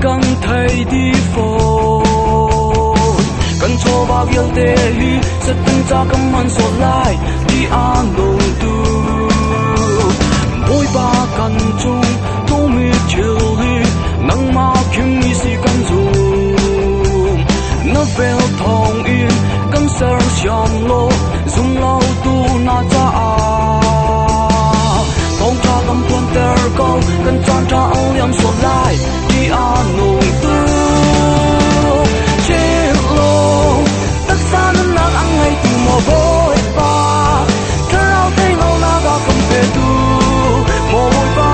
Kan thấy đi phố kan cho bao yêu tê hi sẽ từng cha cầm man sốt lại đi ăn đồng tu mỗi ba kan chung thu mi chiều hi nắng ma kim mi si kan zoom nó về thong yên kan ser xiam lo zoom lâu tu na cha a phong cha cầm tuan ter câu kan chan cha ao yam sốt lại đi ăn nồng tu chiều lo tất xa nên nắng ăn ngày tu mùa vội ba thơ ao thấy ngâu na ga không về tu mùa vội ba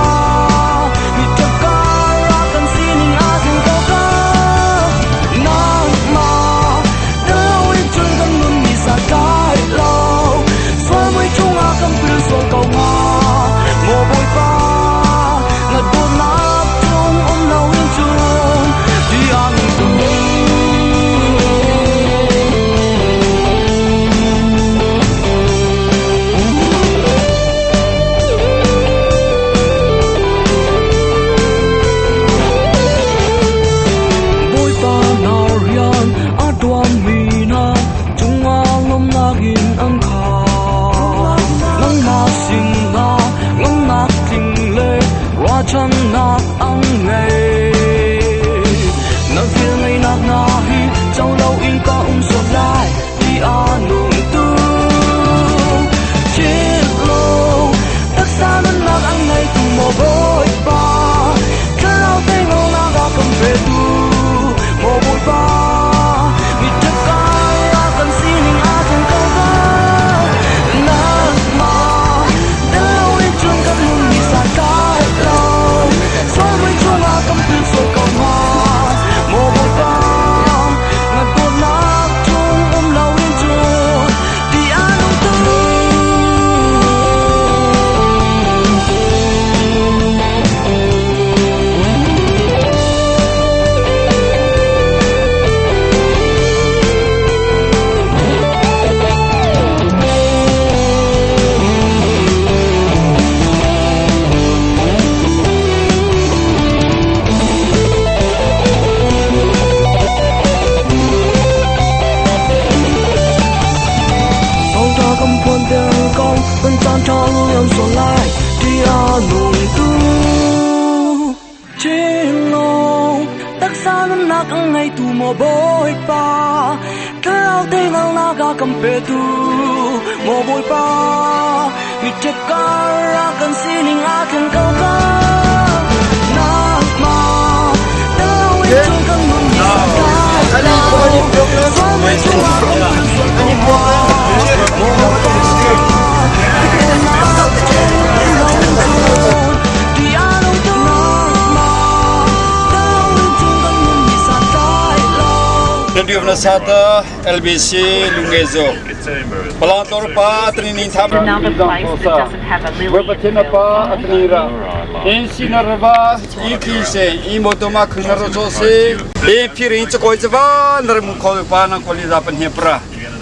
vì tất cả ra cần xin hình a xin câu ca nắng mà đâu yên chân gần luôn đi xa cái lâu xoay mấy chung a cầm từ số cầu nga mùa vội ba ngật buồn nát chung ôm lâu yên chung đi ăn tu chân nát ăn ngày nắng phía ngày nát na hi trong lâu in có sốt lại đi ăn nồng tu chết lâu tất xa nên nát ăn ngày tu mùa vội ba thơ lao tay ngâu na ga cầm về tu mùa vội ba vì tất cả ra cần xin hình a trên câu ca nát mà đến lâu yên chung các luôn đi xa cái lâu xoay mấy chuông a cầm từ số cầu hoa mùa vội ba ngàn buồn nát chung ôm lâu yên chung đi ăn nồng tu bên tan cho luôn em sổ lại đi ăn nồng tu trên nông tất xa nên nát ăn ngày tu mùa bội ba thơ ao tê ngang na ga cầm bê tu mùa bội ba vì chết cả ra cần xin hình a thiên câu ca nát mà đâu yên chung cần luôn đi xa cái lâu xóa mấy chung a cầm từ số cầu hoa mùa bội ba Radio Nasata LBC Lungezo Palantor pa training thab Wepatina pa atnira Ensinarva ikise imotoma khunaro jose e phirin chkoi chwa narmu khol pa na kholi da pan hepra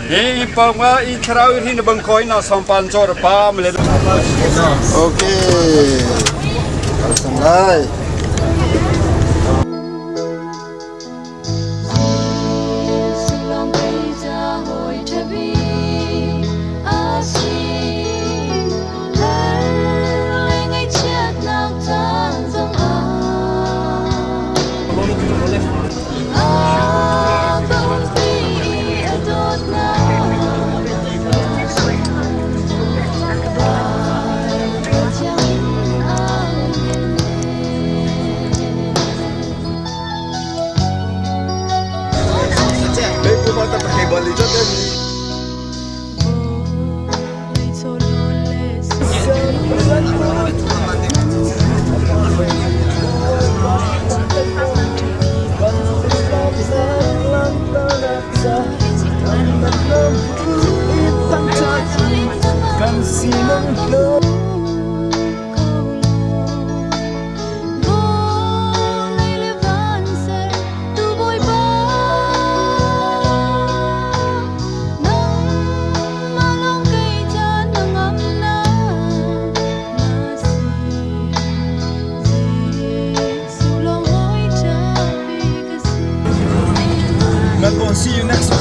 e pangwa I thrau hin bangkhoi na sampan chor pa mle okay sangai Melbourne, see you next week.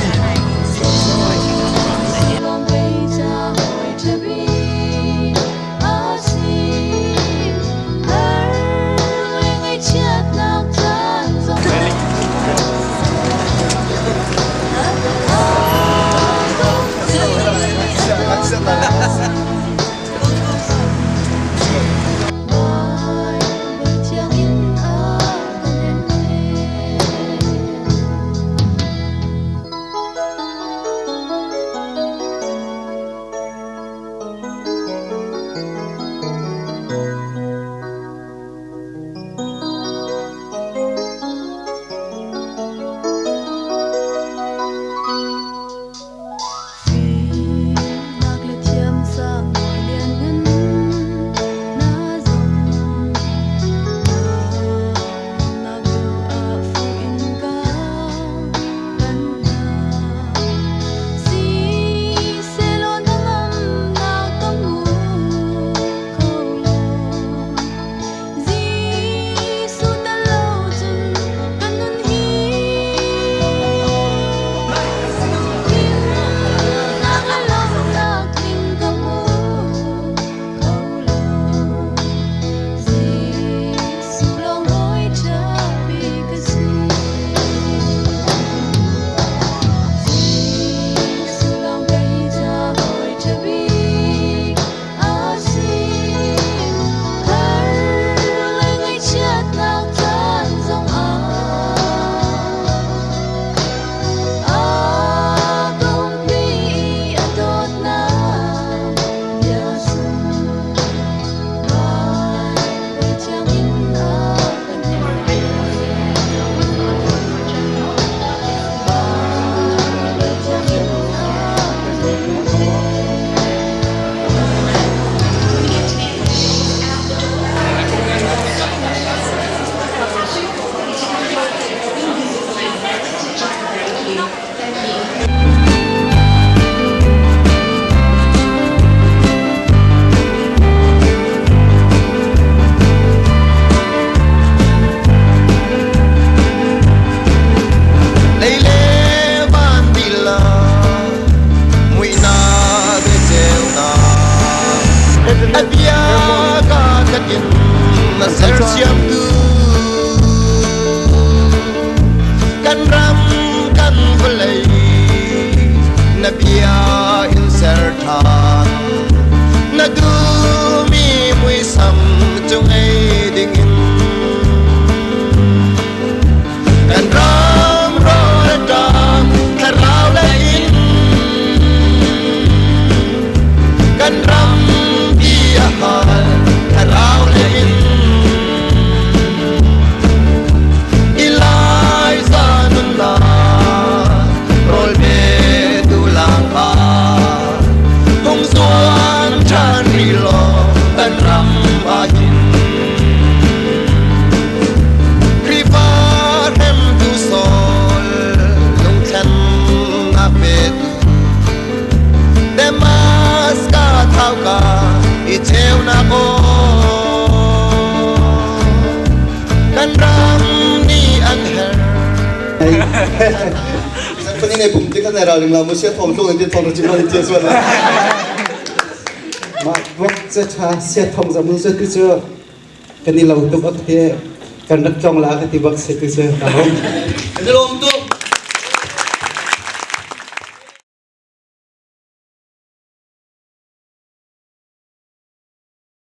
Phần này bụng tí cái này là đừng làm một xe thòng xuống thì thòng nó chỉ nói tiền xuân này. Mà vóc sẽ cha xe thòng ra muốn sẽ cứ chưa cái này là tục ấp thế cần đất trong lá cái thì vóc sẽ cứ chưa cảm ơn.